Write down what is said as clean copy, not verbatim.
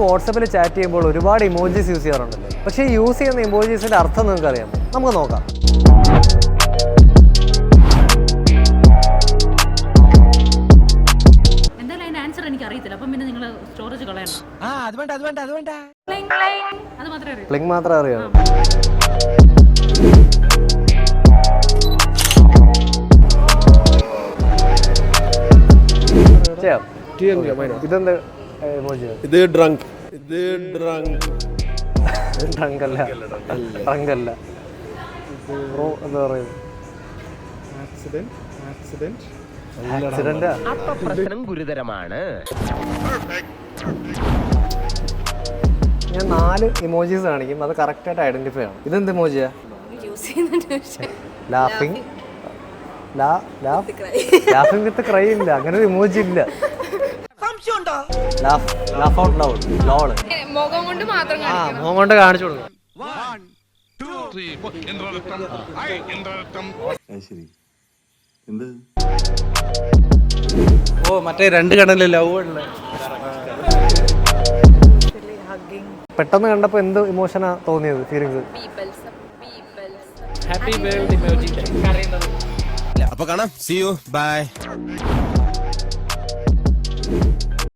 വാട്സപ്പിൽ ചാറ്റ് ചെയ്യുമ്പോൾ ഒരുപാട് ഇമോജീസ് യൂസ് ചെയ്യാറുണ്ടല്ലോ. പക്ഷേ യൂസ് ചെയ്യുന്ന ഇമോജീസിന്റെ അർത്ഥം നിങ്ങൾക്ക് അറിയാമോ? നമുക്ക് നോക്കാം. പ്ലിങ് മാത്രമേ അറിയാം. ഇതെന്ത് ഇമോജിയാ? ഇത് ഡ്രങ്ക്. ഡ്രങ്ക് അല്ല. ബ്രോ എന്താ പറയുന്നത്? ആക്സിഡന്റ്. പ്രശ്നം ഗുരുതരമാണ്. ഞാൻ 4 ഇമോജീസ് കാണിക്കും, അത് കറക്റ്റായിട്ട് ഐഡന്റിഫൈ ആണ്. ഇതെന്ത് ഇമോജിയാ? ലാഫിംഗ് വിത്ത് ക്രൈ ഇല്ല, അങ്ങനെ ഒരു ഇമോജി ഇല്ല. Laugh out loud LOL. മുഖം കൊണ്ട് മാത്രം മുഖം കൊണ്ട് കാണിച്ചു കൊടുക്കും. ഓ മറ്റേ 2 കടലിൽ ലവ് ഉള്ള. പെട്ടെന്ന് കണ്ടപ്പോ എന്ത് ഇമോഷനാ തോന്നിയത്? ഫീലിങ്സ്? Happy birthday emoji. അപ്പൊ കാണാം. See you. Bye.